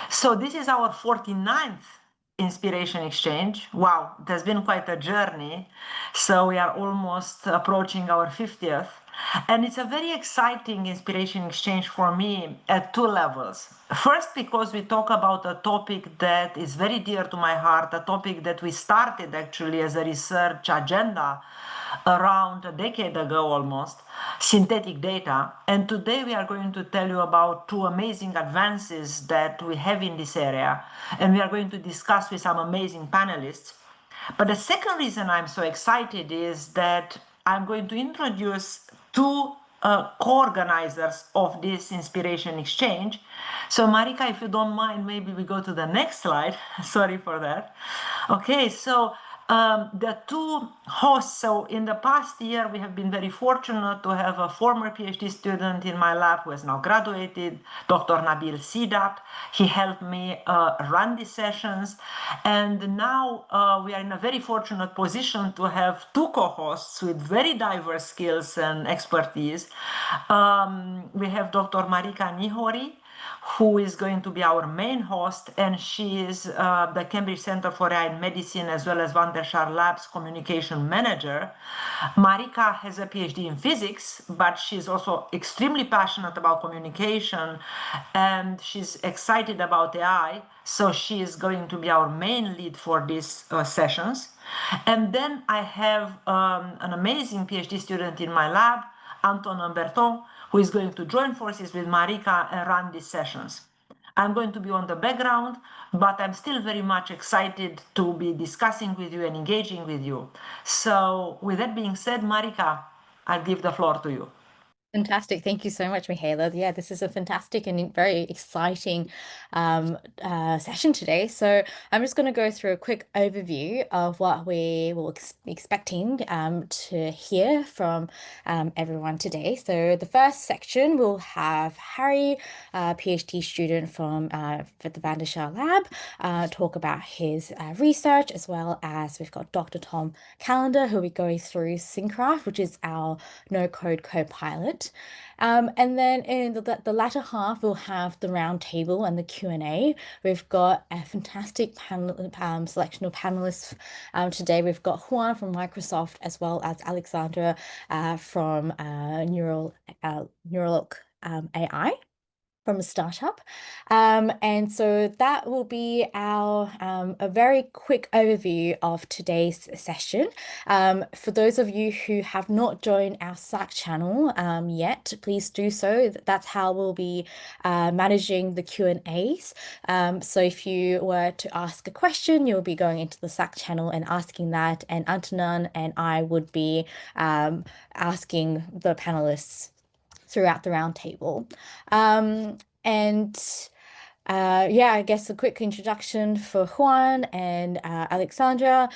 So this is our 49th inspiration exchange. Wow, it has been quite a journey. So we are almost approaching our 50th. And it's a very exciting inspiration exchange for me at two levels. First, because we talk about a topic that is very dear to my heart, a topic that we started actually as a research agenda around a decade ago almost, synthetic data. And today we are going to tell you about two amazing advances that we have in this area. And we are going to discuss with some amazing panelists. But the second reason I'm so excited is that I'm going to introduce two co-organizers of this inspiration exchange. So Marika, if you don't mind, maybe we go to the next slide. Sorry for that. Okay, so the two hosts, so in the past year, we have been very fortunate to have a former PhD student in my lab who has now graduated, Dr. Nabil Sidat. He helped me run these sessions. And now we are in a very fortunate position to have two co-hosts with very diverse skills and expertise. We have Dr. Marika Nihori, who is going to be our main host, and she is the Cambridge Center for AI in Medicine as well as Van der Schaar Lab's communication manager. Marika has a PhD in physics, but she's also extremely passionate about communication, and she's excited about AI, so she is going to be our main lead for these sessions. And then I have an amazing PhD student in my lab, Anton Humberton, who is going to join forces with Marika and run these sessions. I'm going to be on the background, but I'm still very much excited to be discussing with you and engaging with you. So with that being said, Marika, I'll give the floor to you. Fantastic. Thank you so much, Mihaela. Yeah, this is a fantastic and very exciting session today. So I'm just going to go through a quick overview of what we will be expecting to hear from everyone today. So the first section will have Harry, PhD student from the Van der Schaar Lab, talk about his research, as well as we've got Dr. Tom Callender, who will be going through Syncraft, which is our no-code copilot. And then in the latter half, we'll have the roundtable and the Q&A. We've got a fantastic panel selection of panelists today. We've got Juan from Microsoft, as well as Alexandra from Neuralink AI. From a startup. And so that will be our a very quick overview of today's session. For those of you who have not joined our Slack channel yet, please do so. That's how we'll be managing the Q&As. So if you were to ask a question, you'll be going into the Slack channel and asking that, and Antonin and I would be asking the panelists throughout the roundtable. Yeah, I guess a quick introduction for Juan and Alexandra.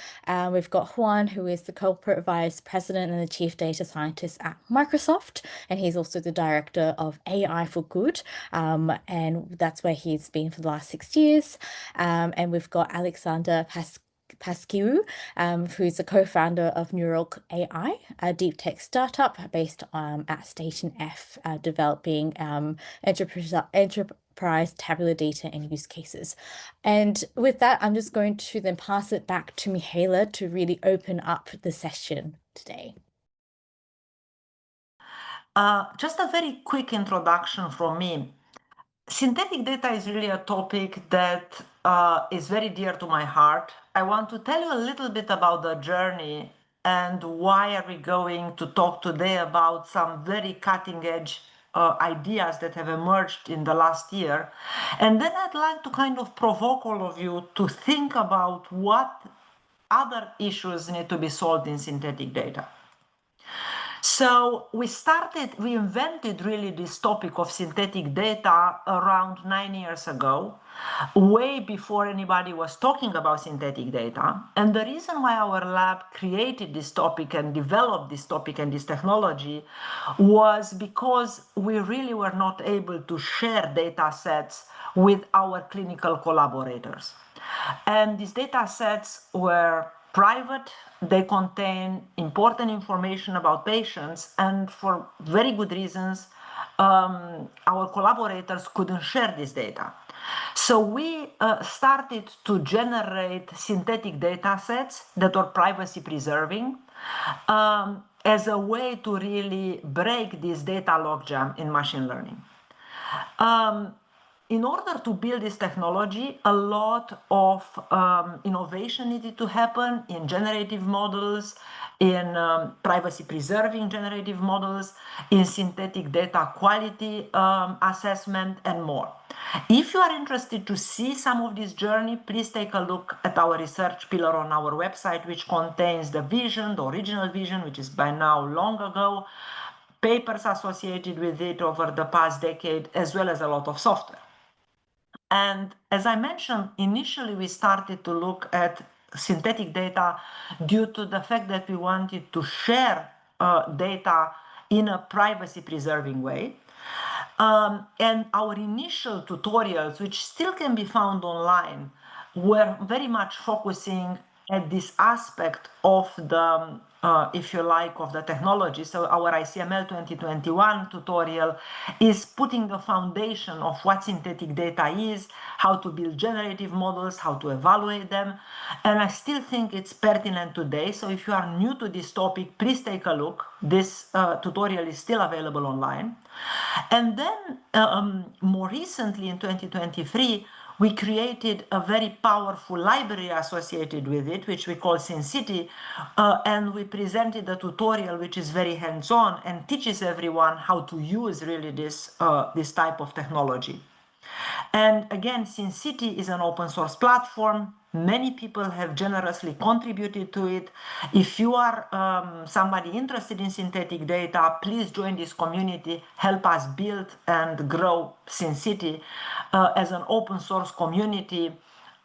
We've got Juan, who is the corporate vice president and the chief data scientist at Microsoft, and he's also the director of AI for Good, and that's where he's been for the last 6 years. And we've got Alexander Pasquiu, who's the co-founder of Neuralink AI, a deep tech startup based at Station F, developing enterprise tabular data and use cases. And with that, I'm just going to then pass it back to Mihaela to really open up the session today. Just a very quick introduction from me. Synthetic data is really a topic that is very dear to my heart. I want to tell you a little bit about the journey and why are we going to talk today about some very cutting edge ideas that have emerged in the last year. And then I'd like to kind of provoke all of you to think about what other issues need to be solved in synthetic data. So we invented really this topic of synthetic data around 9 years ago, way before anybody was talking about synthetic data. And the reason why our lab created this topic and developed this topic and this technology was because we really were not able to share data sets with our clinical collaborators. And these data sets were private, they contain important information about patients, and for very good reasons, our collaborators couldn't share this data. So we started to generate synthetic data sets that were privacy preserving as a way to really break this data logjam in machine learning. In order to build this technology, a lot of innovation needed to happen in generative models, in privacy preserving generative models, in synthetic data quality assessment, and more. If you are interested to see some of this journey, please take a look at our research pillar on our website, which contains the vision, the original vision, which is by now long ago, papers associated with it over the past decade, as well as a lot of software. And as I mentioned, initially we started to look at synthetic data due to the fact that we wanted to share data in a privacy preserving way. And our initial tutorials, which still can be found online, were very much focusing at this aspect of the, if you like, of the technology. So our ICML 2021 tutorial is putting the foundation of what synthetic data is, how to build generative models, how to evaluate them. And I still think it's pertinent today. So if you are new to this topic, please take a look. This tutorial is still available online. And then more recently in 2023, we created a very powerful library associated with it, which we call SynCity, and we presented a tutorial which is very hands-on and teaches everyone how to use really this type of technology. And again, SynCity is an open source platform. Many people have generously contributed to it. If you are somebody interested in synthetic data, please join this community, help us build and grow SynCity as an open source community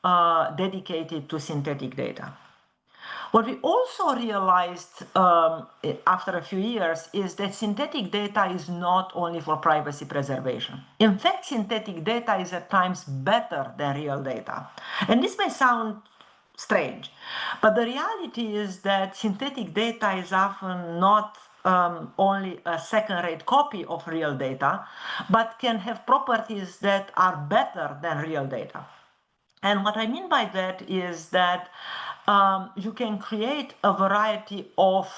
dedicated to synthetic data. What we also realized after a few years is that synthetic data is not only for privacy preservation. In fact, synthetic data is at times better than real data. And this may sound strange, but the reality is that synthetic data is often not only a second-rate copy of real data, but can have properties that are better than real data. And what I mean by that is that you can create a variety of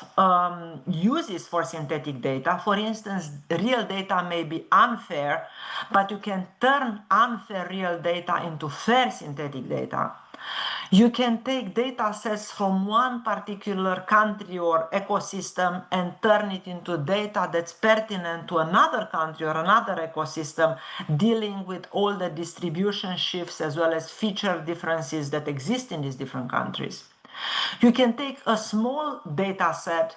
uses for synthetic data. For instance, real data may be unfair, but you can turn unfair real data into fair synthetic data. You can take data sets from one particular country or ecosystem and turn it into data that's pertinent to another country or another ecosystem, dealing with all the distribution shifts as well as feature differences that exist in these different countries. You can take a small data set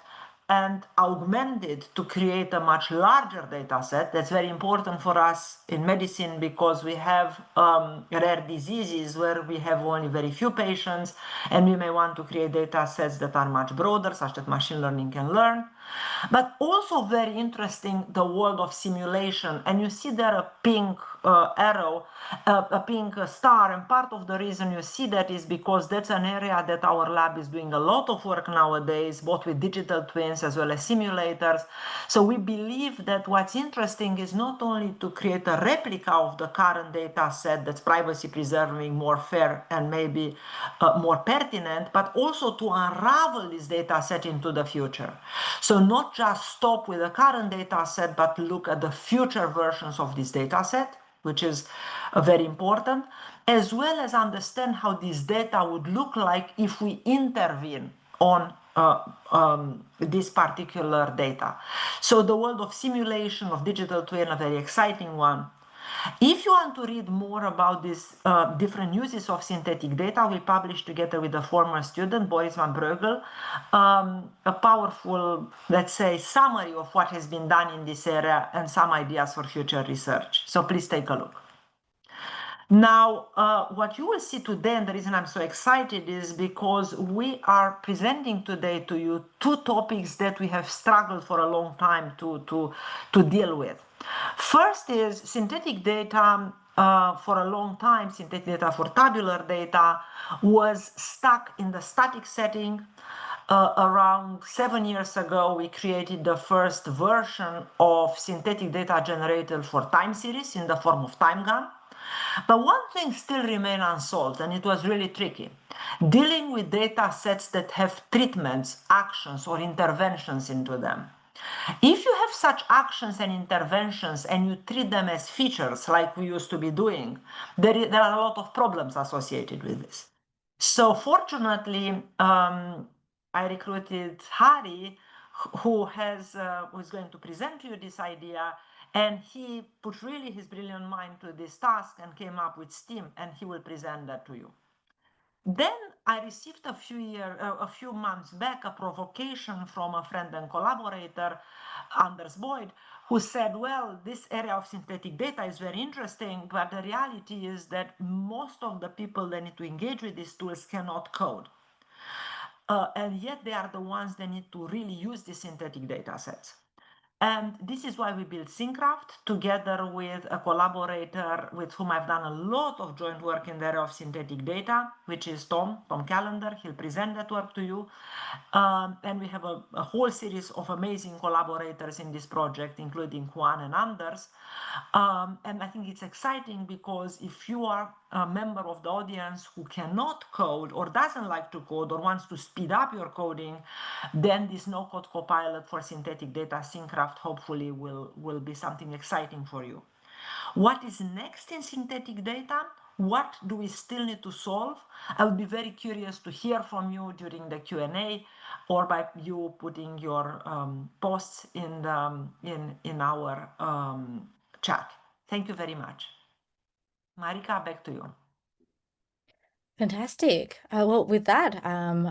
and augment it to create a much larger data set. That's very important for us in medicine because we have rare diseases where we have only very few patients, and we may want to create data sets that are much broader, such that machine learning can learn. But also very interesting, the world of simulation. And you see there a pink arrow, a pink star, and part of the reason you see that is because that's an area that our lab is doing a lot of work nowadays, both with digital twins as well as simulators. So we believe that what's interesting is not only to create a replica of the current data set that's privacy preserving, more fair, and maybe more pertinent, but also to unravel this data set into the future. So not just stop with the current data set, but look at the future versions of this data set, which is very important, as well as understand how this data would look like if we intervene on this particular data. So the world of simulation, of digital twin, a very exciting one. If you want to read more about these different uses of synthetic data, we published together with a former student, Boris van Breugel, a powerful, let's say, summary of what has been done in this area and some ideas for future research. So please take a look. Now, what you will see today, and the reason I'm so excited is because we are presenting today to you two topics that we have struggled for a long time to deal with. First is synthetic data. For a long time, synthetic data for tabular data was stuck in the static setting. around 7 years ago, we created the first version of synthetic data generated for time series in the form of time gun. But one thing still remained unsolved, and it was really tricky. Dealing with data sets that have treatments, actions, or interventions into them. If you have such actions and interventions and you treat them as features like we used to be doing, there are a lot of problems associated with this. So fortunately, I recruited Hari, who is going to present you this idea, and he put really his brilliant mind to this task and came up with STEAM, and he will present that to you. Then I received a few months back a provocation from a friend and collaborator, Anders Boyd, who said, well, this area of synthetic data is very interesting, but the reality is that most of the people that need to engage with these tools cannot code. And yet they are the ones that need to really use these synthetic data sets. And this is why we built Syncraft together with a collaborator with whom I've done a lot of joint work in the area of synthetic data, which is Tom Callender. He'll present that work to you. And we have a whole series of amazing collaborators in this project, including Juan and Anders. And I think it's exciting because if you are a member of the audience who cannot code or doesn't like to code or wants to speed up your coding, then this no-code copilot for synthetic data, Syncraft, hopefully will be something exciting for you. What is next in synthetic data? What do we still need to solve? I would be very curious to hear from you during the Q&A or by you putting your posts in our chat. Thank you very much. Marika, back to you. Fantastic. Well, with that,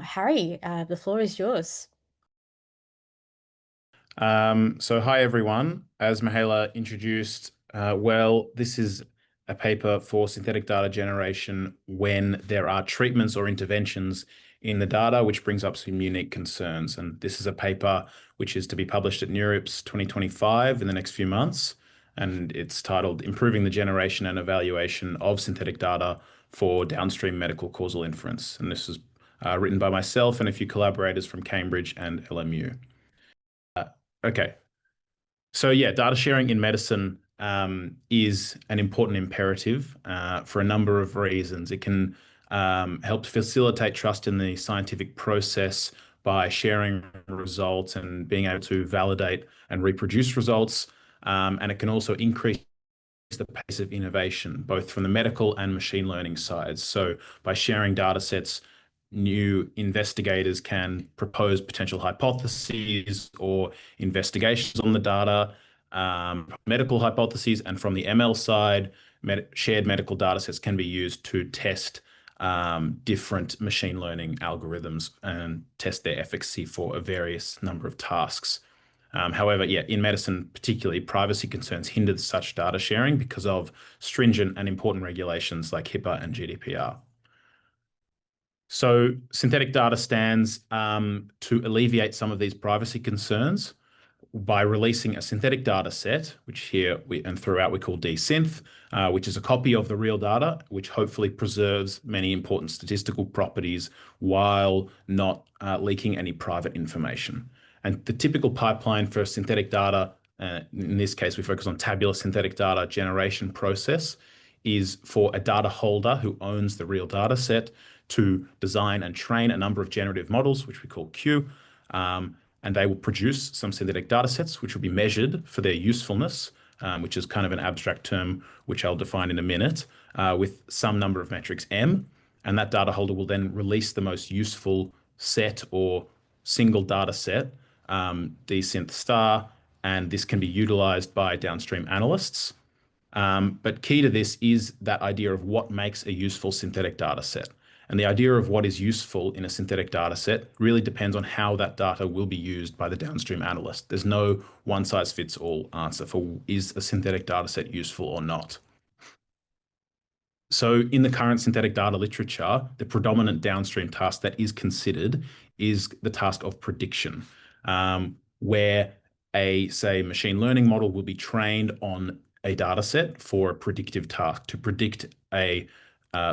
Harry, the floor is yours. So hi everyone. As Mihaela introduced, this is a paper for synthetic data generation when there are treatments or interventions in the data, which brings up some unique concerns. And this is a paper which is to be published at NeurIPS 2025 in the next few months. And it's titled Improving the Generation and Evaluation of Synthetic Data for Downstream Medical Causal Inference. And this was written by myself and a few collaborators from Cambridge and LMU. Okay. So yeah, data sharing in medicine is an important imperative for a number of reasons. It can help facilitate trust in the scientific process by sharing results and being able to validate and reproduce results. And it can also increase the pace of innovation, both from the medical and machine learning sides. So by sharing data sets, new investigators can propose potential hypotheses or investigations on the data, medical hypotheses, and from the ML side, shared medical data sets can be used to test different machine learning algorithms and test their efficacy for a various number of tasks. However, yeah, in medicine, particularly, privacy concerns hinder such data sharing because of stringent and important regulations like HIPAA and GDPR. So synthetic data stands to alleviate some of these privacy concerns by releasing a synthetic data set, which here and throughout we call dsynth, which is a copy of the real data, which hopefully preserves many important statistical properties while not leaking any private information. And the typical pipeline for synthetic data, in this case, we focus on tabular synthetic data generation process, is for a data holder who owns the real data set to design and train a number of generative models, which we call Q, and they will produce some synthetic data sets, which will be measured for their usefulness, which is kind of an abstract term, which I'll define in a minute, with some number of metrics M. And that data holder will then release the most useful set or single data set, dsynth star, and this can be utilized by downstream analysts. But key to this is that idea of what makes a useful synthetic data set. And the idea of what is useful in a synthetic data set really depends on how that data will be used by the downstream analyst. There's no one size fits all answer for is a synthetic data set useful or not. So in the current synthetic data literature, the predominant downstream task that is considered is the task of prediction, where say, machine learning model will be trained on a data set for a predictive task to predict a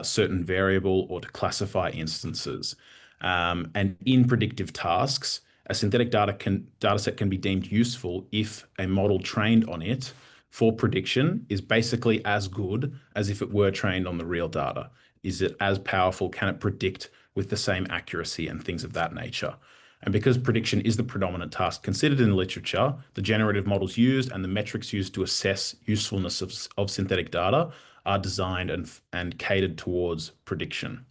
certain variable or to classify instances. And in predictive tasks, a synthetic data set can be deemed useful if a model trained on it for prediction is basically as good as if it were trained on the real data. Is it as powerful? Can it predict with the same accuracy and things of that nature? And because prediction is the predominant task considered in the literature, the generative models used and the metrics used to assess usefulness of synthetic data are designed and catered towards prediction.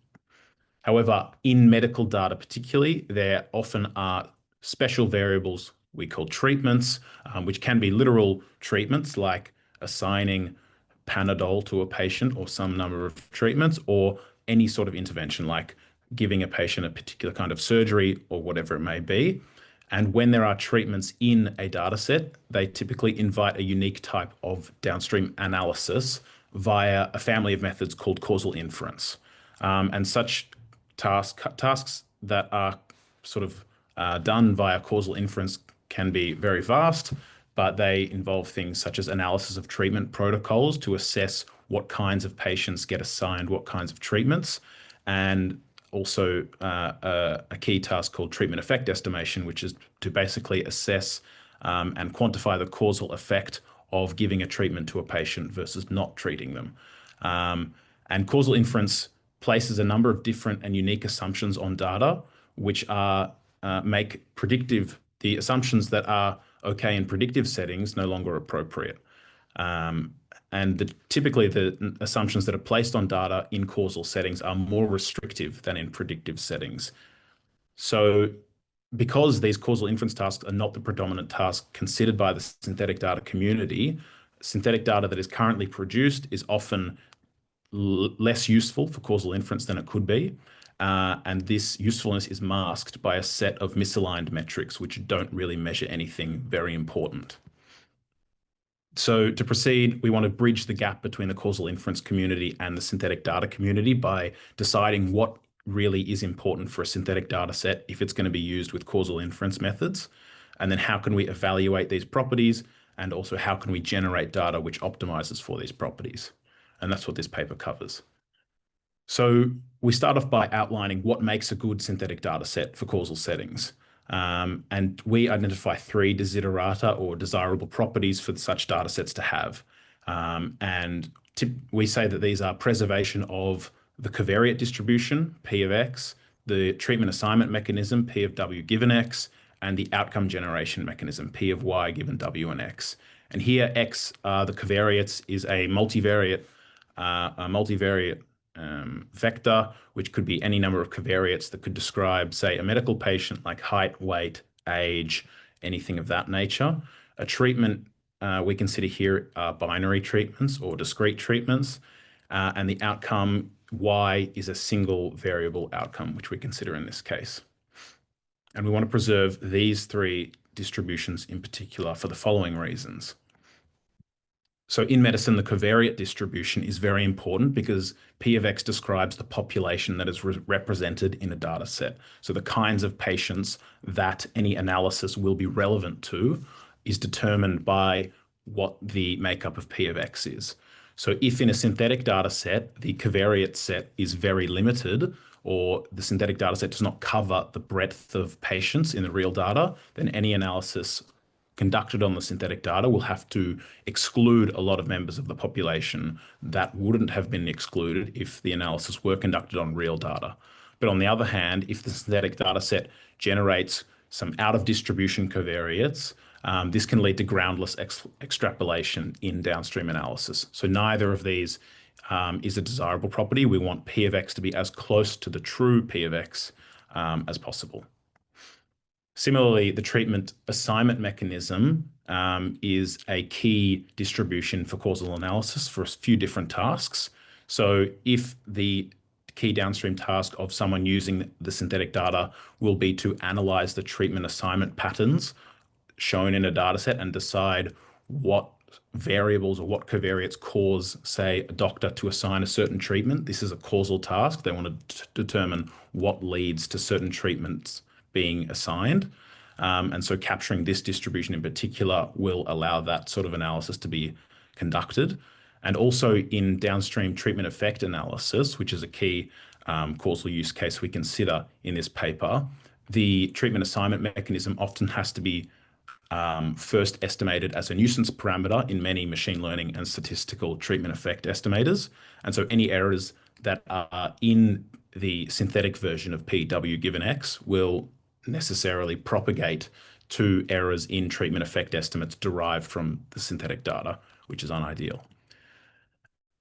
However, in medical data particularly, there often are special variables we call treatments, which can be literal treatments like assigning Panadol to a patient or some number of treatments, or any sort of intervention like giving a patient a particular kind of surgery or whatever it may be. And when there are treatments in a data set, they typically invite a unique type of downstream analysis via a family of methods called causal inference. And such tasks that are sort of done via causal inference can be very vast, but they involve things such as analysis of treatment protocols to assess what kinds of patients get assigned what kinds of treatments, and also a key task called treatment effect estimation, which is to basically assess and quantify the causal effect of giving a treatment to a patient versus not treating them. And causal inference places a number of different and unique assumptions on data, which are make the assumptions that are okay in predictive settings no longer appropriate. And typically the assumptions that are placed on data in causal settings are more restrictive than in predictive settings. So because these causal inference tasks are not the predominant task considered by the synthetic data community, synthetic data that is currently produced is often less useful for causal inference than it could be. And this usefulness is masked by a set of misaligned metrics, which don't really measure anything very important. So to proceed, we want to bridge the gap between the causal inference community and the synthetic data community by deciding what really is important for a synthetic data set if it's going to be used with causal inference methods. And then how can we evaluate these properties? And also how can we generate data which optimizes for these properties? And that's what this paper covers. So we start off by outlining what makes a good synthetic data set for causal settings. And we identify 3 desiderata or desirable properties for such data sets to have. And we say that these are preservation of the covariate distribution, P of X, the treatment assignment mechanism, P of W given X, and the outcome generation mechanism, P of Y given W and X. And here X, the covariates, is a multivariate vector, which could be any number of covariates that could describe, say, a medical patient, like height, weight, age, anything of that nature. A treatment we consider here are binary treatments or discrete treatments, and the outcome Y is a single variable outcome, which we consider in this case. And we want to preserve these 3 distributions in particular for the following reasons. So in medicine, the covariate distribution is very important because P of X describes the population that is represented in a data set. So the kinds of patients that any analysis will be relevant to is determined by what the makeup of P of X is. So if in a synthetic data set, the covariate set is very limited, or the synthetic data set does not cover the breadth of patients in the real data, then any analysis conducted on the synthetic data will have to exclude a lot of members of the population that wouldn't have been excluded if the analysis were conducted on real data. But on the other hand, if the synthetic data set generates some out of distribution covariates, this can lead to groundless extrapolation in downstream analysis. So neither of these is a desirable property. We want P of X to be as close to the true P of X as possible. Similarly, the treatment assignment mechanism is a key distribution for causal analysis for a few different tasks. So if the key downstream task of someone using the synthetic data will be to analyze the treatment assignment patterns shown in a data set and decide what variables or what covariates cause, say, a doctor to assign a certain treatment. This is a causal task. They want to determine what leads to certain treatments being assigned. And so capturing this distribution in particular will allow that sort of analysis to be conducted. And also in downstream treatment effect analysis, which is a key causal use case we consider in this paper, the treatment assignment mechanism often has to be first estimated as a nuisance parameter in many machine learning and statistical treatment effect estimators. And so any errors that are in the synthetic version of PW given X will necessarily propagate to errors in treatment effect estimates derived from the synthetic data, which is unideal.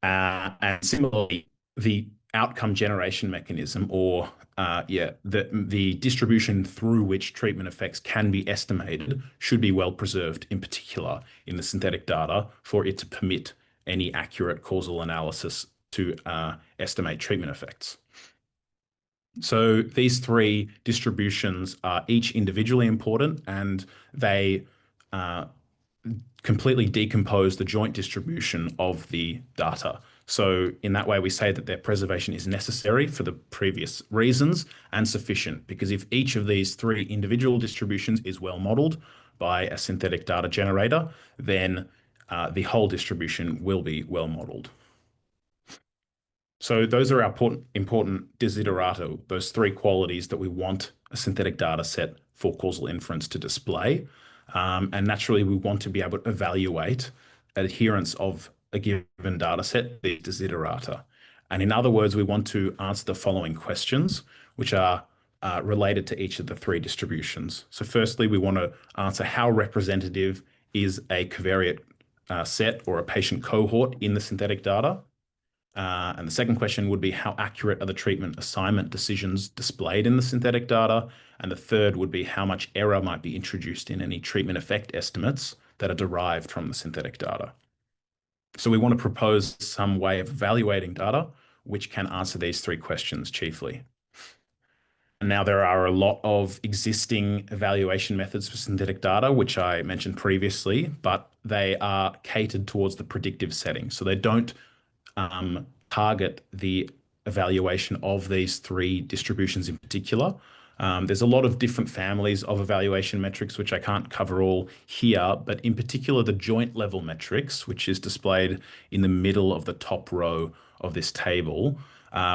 And similarly, the outcome generation mechanism, or the distribution through which treatment effects can be estimated, should be well preserved, in particular in the synthetic data, for it to permit any accurate causal analysis to estimate treatment effects. So these three distributions are each individually important, and they completely decompose the joint distribution of the data. So in that way, we say that their preservation is necessary for the previous reasons and sufficient, because if each of these three individual distributions is well modeled by a synthetic data generator, then the whole distribution will be well modeled. So those are our important desiderata, those three qualities that we want a synthetic data set for causal inference to display. And naturally, we want to be able to evaluate adherence of a given data set, the desiderata. And in other words, we want to answer the following questions, which are related to each of the three distributions. So firstly, we want to answer how representative is a covariate set or a patient cohort in the synthetic data. And the second question would be, how accurate are the treatment assignment decisions displayed in the synthetic data? And the third would be, how much error might be introduced in any treatment effect estimates that are derived from the synthetic data. So we want to propose some way of evaluating data which can answer these three questions chiefly. And now there are a lot of existing evaluation methods for synthetic data, which I mentioned previously, but they are catered towards the predictive setting. So they don't target the evaluation of these three distributions in particular. There's a lot of different families of evaluation metrics, which I can't cover all here, but in particular, the joint level metrics, which is displayed in the middle of the top row of this table,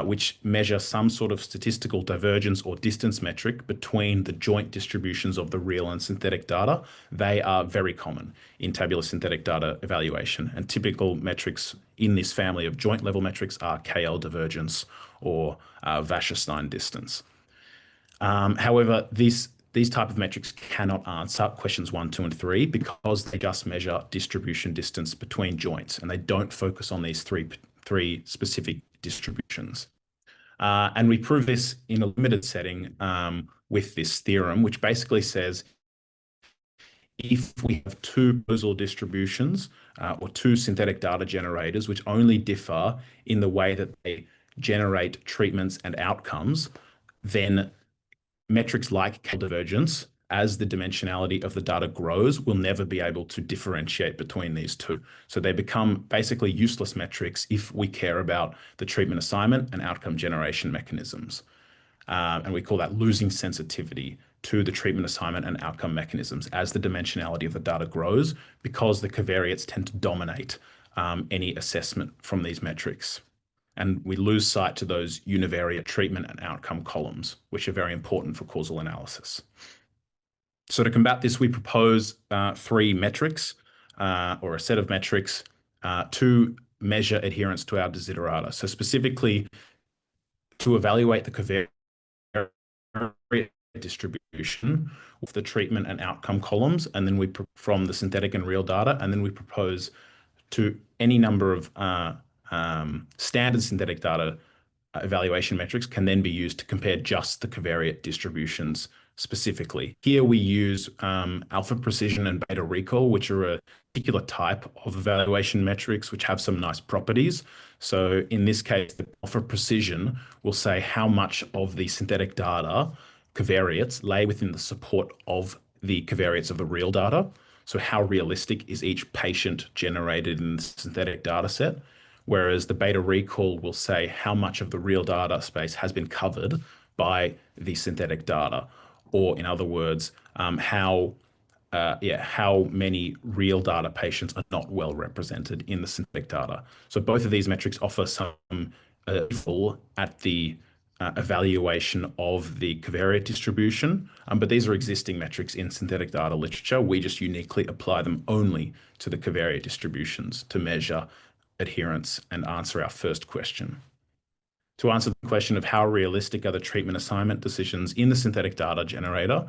which measure some sort of statistical divergence or distance metric between the joint distributions of the real and synthetic data. They are very common in tabular synthetic data evaluation, and typical metrics in this family of joint level metrics are KL divergence or Wasserstein distance. However, these type of metrics cannot answer questions 1, 2, and 3 because they just measure distribution distance between joints, and they don't focus on these three specific distributions. And we prove this in a limited setting with this theorem, which basically says if we have two causal distributions or two synthetic data generators which only differ in the way that they generate treatments and outcomes, then metrics like KL divergence, as the dimensionality of the data grows, will never be able to differentiate between these two. So they become basically useless metrics if we care about the treatment assignment and outcome generation mechanisms. And we call that losing sensitivity to the treatment assignment and outcome mechanisms as the dimensionality of the data grows, because the covariates tend to dominate any assessment from these metrics. And we lose sight to those univariate treatment and outcome columns, which are very important for causal analysis. So to combat this, we propose three metrics or a set of metrics to measure adherence to our desiderata. So specifically to evaluate the covariate distribution of the treatment and outcome columns, and then from the synthetic and real data, and then we propose to any number of standard synthetic data evaluation metrics can then be used to compare just the covariate distributions specifically. Here we use alpha precision and beta recall, which are a particular type of evaluation metrics which have some nice properties. So in this case, the alpha precision will say how much of the synthetic data covariates lay within the support of the covariates of the real data. So how realistic is each patient generated in the synthetic data set? Whereas the beta recall will say how much of the real data space has been covered by the synthetic data, or in other words, how many real data patients are not well represented in the synthetic data. So both of these metrics offer some at the evaluation of the covariate distribution, but these are existing metrics in synthetic data literature. We just uniquely apply them only to the covariate distributions to measure adherence and answer our first question. To answer the question of how realistic are the treatment assignment decisions in the synthetic data generator,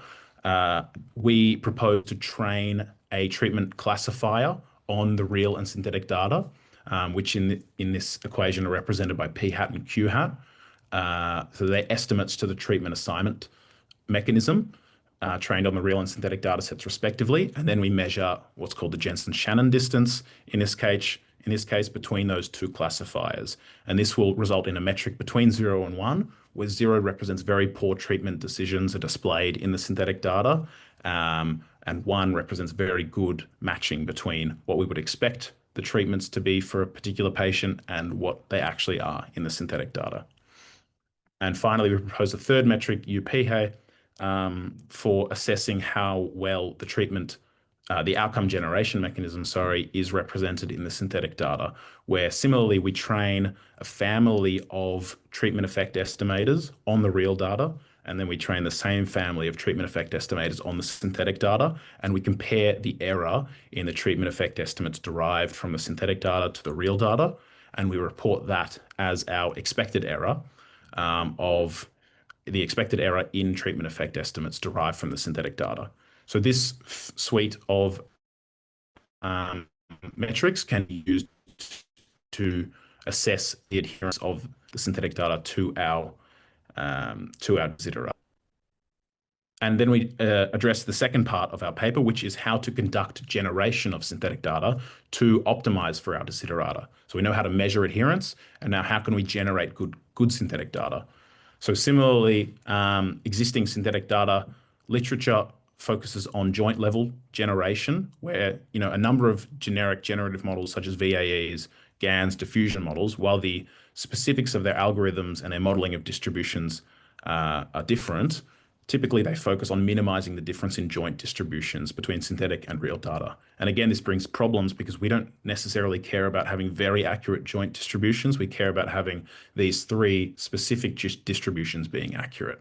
we propose to train a treatment classifier on the real and synthetic data, which in this equation are represented by p hat and q hat. So they're estimates to the treatment assignment mechanism, trained on the real and synthetic data sets respectively. And then we measure what's called the Jensen-Shannon distance in this case between those two classifiers. And this will result in a metric between 0 and 1, where 0 represents very poor treatment decisions are displayed in the synthetic data, and 1 represents very good matching between what we would expect the treatments to be for a particular patient and what they actually are in the synthetic data. And finally, we propose a third metric, UPH, for assessing how well the treatment, the outcome generation mechanism, is represented in the synthetic data, where similarly we train a family of treatment effect estimators on the real data, and then we train the same family of treatment effect estimators on the synthetic data, and we compare the error in the treatment effect estimates derived from the synthetic data to the real data, and we report that as our expected error of the expected error in treatment effect estimates derived from the synthetic data. So this suite of metrics can be used to assess the adherence of the synthetic data to our desiderata. And then we address the second part of our paper, which is how to conduct generation of synthetic data to optimize for our desiderata. So we know how to measure adherence, and now how can we generate good synthetic data? So similarly, existing synthetic data literature focuses on joint level generation, where a number of generic generative models such as VAEs, GANs, diffusion models, while the specifics of their algorithms and their modeling of distributions are different, typically they focus on minimizing the difference in joint distributions between synthetic and real data. And again, this brings problems because we don't necessarily care about having very accurate joint distributions. We care about having these 3 specific distributions being accurate.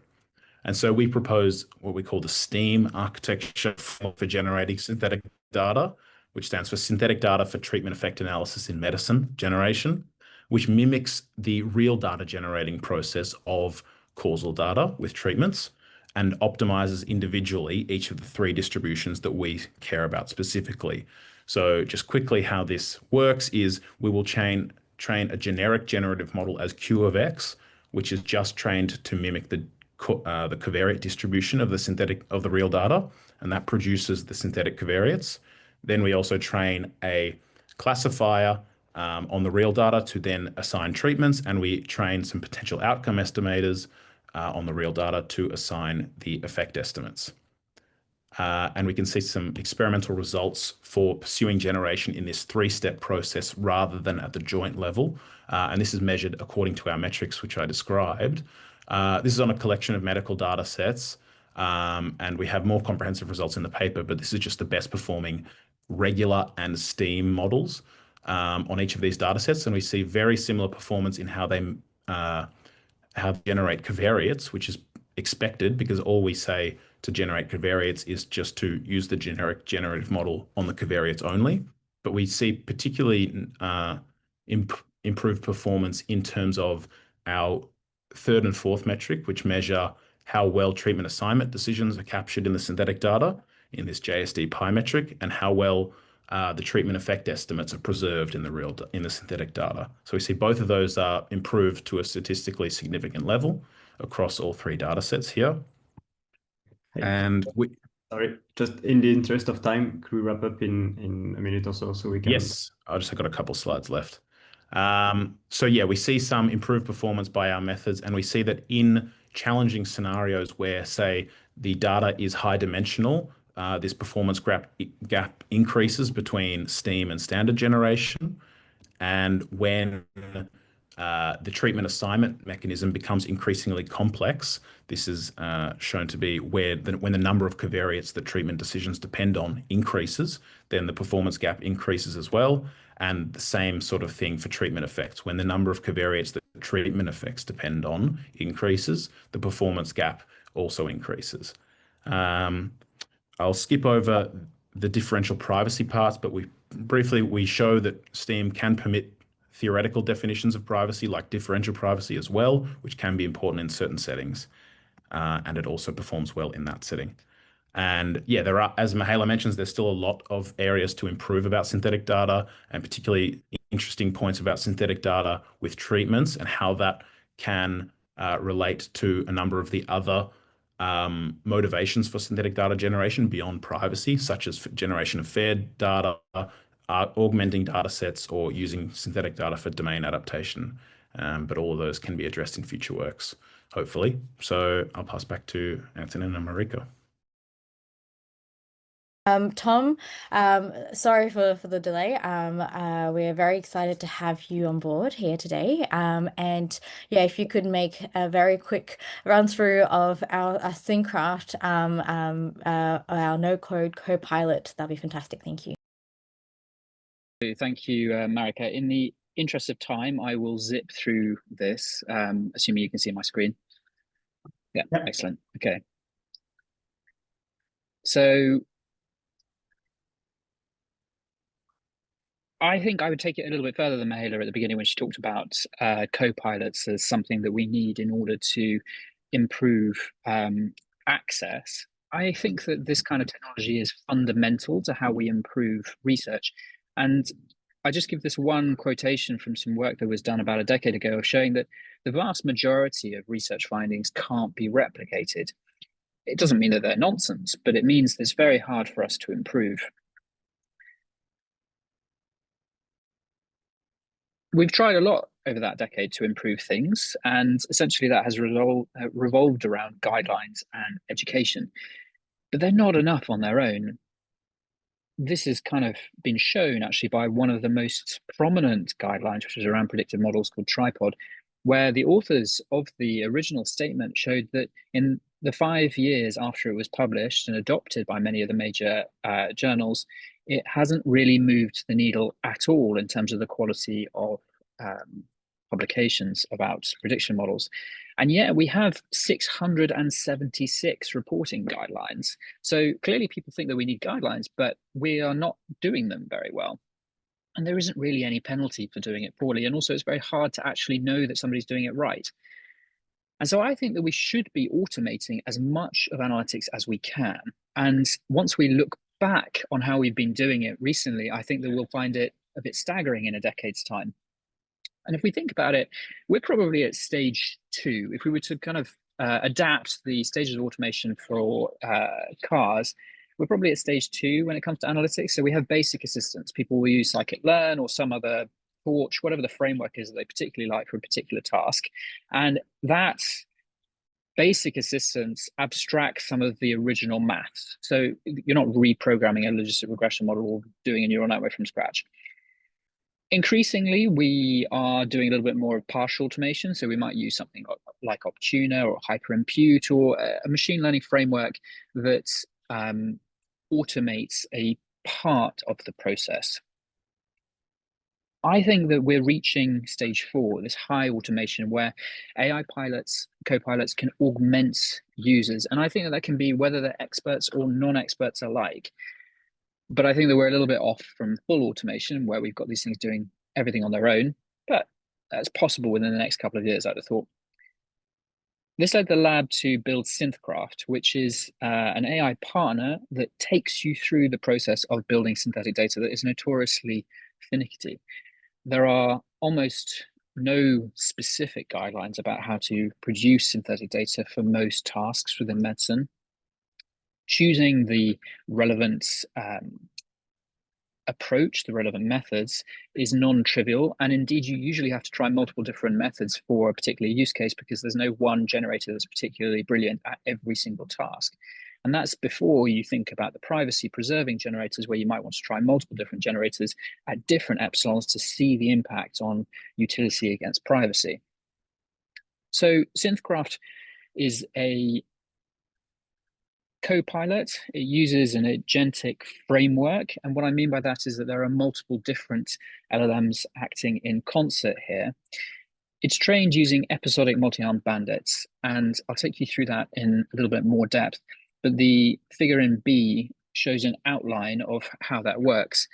And so we propose what we call the STEAM architecture for generating synthetic data, which stands for Synthetic Data for Treatment Effect Analysis in Medicine Generation, which mimics the real data generating process of causal data with treatments and optimizes individually each of the 3 distributions that we care about specifically. So just quickly how this works is we will train a generic generative model as Q of X, which is just trained to mimic the covariate distribution of the real data, and that produces the synthetic covariates. Then we also train a classifier on the real data to then assign treatments, and we train some potential outcome estimators on the real data to assign the effect estimates. And we can see some experimental results for pursuing generation in this 3-step process rather than at the joint level. And this is measured according to our metrics, which I described. This is on a collection of medical data sets, and we have more comprehensive results in the paper, but this is just the best performing regular and STEAM models on each of these data sets. And we see very similar performance in how they generate covariates, which is expected because all we say to generate covariates is just to use the generic generative model on the covariates only. But we see particularly improved performance in terms of our 3rd and 4th metric, which measure how well treatment assignment decisions are captured in the synthetic data in this JSD pi metric, and how well the treatment effect estimates are preserved in the synthetic data. So we see both of those are improved to a statistically significant level across all 3 data sets here. And sorry, just in the interest of time, could we wrap up in a minute or so we can? Yes, I just got a couple slides left. So yeah, we see some improved performance by our methods, and we see that in challenging scenarios where, say, the data is high dimensional, this performance gap increases between STEAM and standard generation. And when the treatment assignment mechanism becomes increasingly complex, this is shown to be when the number of covariates that treatment decisions depend on increases, then the performance gap increases as well. And the same sort of thing for treatment effects. When the number of covariates that treatment effects depend on increases, the performance gap also increases. I'll skip over the differential privacy parts, but we show that STEAM can permit theoretical definitions of privacy like differential privacy as well, which can be important in certain settings. And it also performs well in that setting. And yeah, there are, as Mihaela mentions, there's still a lot of areas to improve about synthetic data, and particularly interesting points about synthetic data with treatments and how that can relate to a number of the other motivations for synthetic data generation beyond privacy, such as generation of fair data, augmenting data sets, or using synthetic data for domain adaptation. But all of those can be addressed in future works, hopefully. So I'll pass back to Antonin and Mariko. Tom, sorry for the delay. We're very excited to have you on board here today. And yeah, if you could make a very quick run through of our Syncraft, our no-code copilot, that'd be fantastic. Thank you. Thank you, Marika. In the interest of time, I will zip through this, assuming you can see my screen. Yeah, excellent. Okay. So I think I would take it a little bit further than Mihaela at the beginning when she talked about copilots as something that we need in order to improve access. I think that this kind of technology is fundamental to how we improve research. And I just give this one quotation from some work that was done about a decade ago, showing that the vast majority of research findings can't be replicated. It doesn't mean that they're nonsense, but it means that it's very hard for us to improve. We've tried a lot over that decade to improve things, and essentially that has revolved around guidelines and education, but they're not enough on their own. This has kind of been shown actually by one of the most prominent guidelines, which is around predictive models, called Tripod, where the authors of the original statement showed that in the 5 years after it was published and adopted by many of the major journals, it hasn't really moved the needle at all in terms of the quality of publications about prediction models. And yet we have 676 reporting guidelines. So clearly people think that we need guidelines, but we are not doing them very well. And there isn't really any penalty for doing it poorly. And also it's very hard to actually know that somebody's doing it right. And so I think that we should be automating as much of analytics as we can. And once we look back on how we've been doing it recently, I think that we'll find it a bit staggering in a decade's time. And if we think about it, we're probably at stage 2. If we were to kind of adapt the stages of automation for cars, we're probably at stage 2 when it comes to analytics. So we have basic assistants. People will use scikit-learn or some other Torch, whatever the framework is that they particularly like for a particular task. And that basic assistance abstracts some of the original maths. So you're not reprogramming a logistic regression model or doing a neural network from scratch. Increasingly, we are doing a little bit more of partial automation. So we might use something like Optuna or HyperImpute or a machine learning framework that automates a part of the process. I think that we're reaching stage 4, this high automation where AI pilots, copilots can augment users. And I think that can be whether they're experts or non-experts alike. But I think that we're a little bit off from full automation where we've got these things doing everything on their own, but that's possible within the next couple of years, I'd have thought. This led the lab to build Syncraft, which is an AI partner that takes you through the process of building synthetic data that is notoriously finicky. There are almost no specific guidelines about how to produce synthetic data for most tasks within medicine. Choosing the relevant approach, the relevant methods, is non-trivial. And indeed, you usually have to try multiple different methods for a particular use case because there's no one generator that's particularly brilliant at every single task. And that's before you think about the privacy preserving generators where you might want to try multiple different generators at different epsilons to see the impact on utility against privacy. So Syncraft is a copilot. It uses an agentic framework. And what I mean by that is that there are multiple different LLMs acting in concert here. It's trained using episodic multi-armed bandits, and I'll take you through that in a little bit more depth. But the figure in B shows an outline of how that works.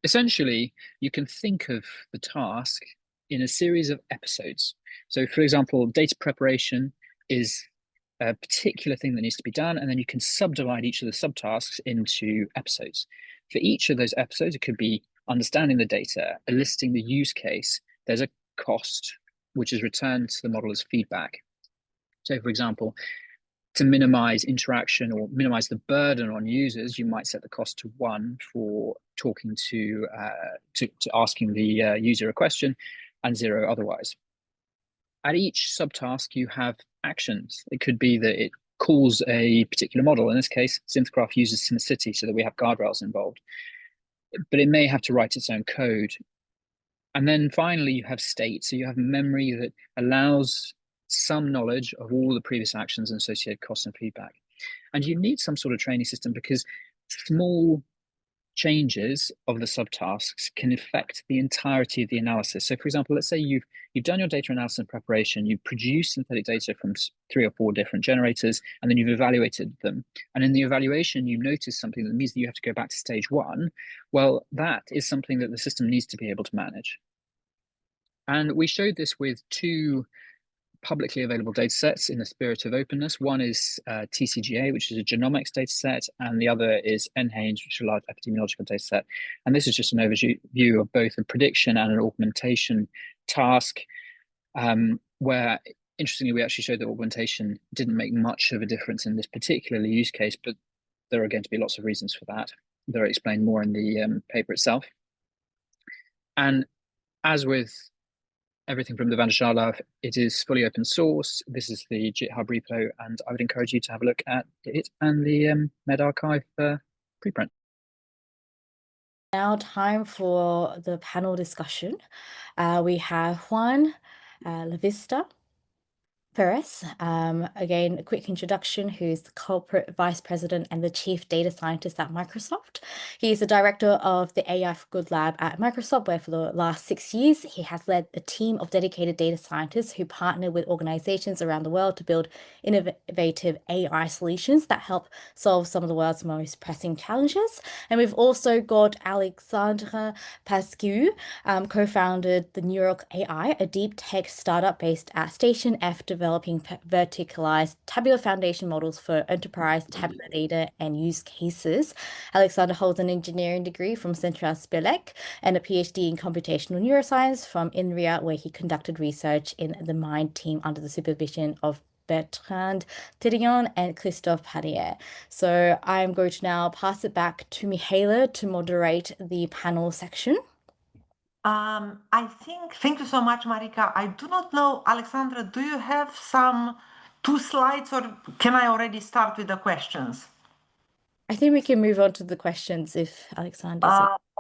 Essentially, you can think of the task in a series of episodes. So, for example, data preparation is a particular thing that needs to be done, and then you can subdivide each of the subtasks into episodes. For each of those episodes, it could be understanding the data, eliciting the use case. There's a cost, which is returned to the model as feedback. So, for example, to minimize interaction or minimize the burden on users, you might set the cost to 1 for talking to asking the user a question, and 0 otherwise. At each subtask, you have actions. It could be that it calls a particular model. In this case, Syncraft uses SimCity so that we have guardrails involved. But it may have to write its own code. And then finally, you have state. So you have memory that allows some knowledge of all the previous actions and associated costs and feedback. And you need some sort of training system because small changes of the subtasks can affect the entirety of the analysis. So for example, let's say you've done your data analysis and preparation, you've produced synthetic data from 3 or 4 different generators, and then you've evaluated them. And in the evaluation, you notice something that means that you have to go back to stage 1. Well, that is something that the system needs to be able to manage. And we showed this with 2 publicly available data sets in the spirit of openness. One is TCGA, which is a genomics data set, and the other is NHANES, which is a large epidemiological data set. And this is just an overview of both a prediction and an augmentation task, where, interestingly, we actually showed that augmentation didn't make much of a difference in this particular use case, but there are going to be lots of reasons for that. They're explained more in the paper itself. And as with everything from the Schaar Lab, it is fully open source. This is the GitHub repo, and I would encourage you to have a look at it and the medRxiv preprint. Now time for the panel discussion. We have Juan Lavista Perez, again, a quick introduction, who's the corporate vice president and the chief data scientist at Microsoft. He's the director of the AI for Good Lab at Microsoft, where for the last 6 years, he has led a team of dedicated data scientists who partner with organizations around the world to build innovative AI solutions that help solve some of the world's most pressing challenges. And we've also got Alexandre Pasquieu, co-founded the New York AI, a deep tech startup based at Station F, developing verticalized tabular foundation models for enterprise tabular data and use cases. Alexander holds an engineering degree from Central Spelek and a PhD in computational neuroscience from INRIA, where he conducted research in the MIND team under the supervision of Bertrand Tirion and Christophe Padier. So I'm going to now pass it back to Mihaela to moderate the panel section. Thank you so much, Marika. I do not know, Alexandra, do you have some 2 slides, or can I already start with the questions? I think we can move on to the questions if Alexander's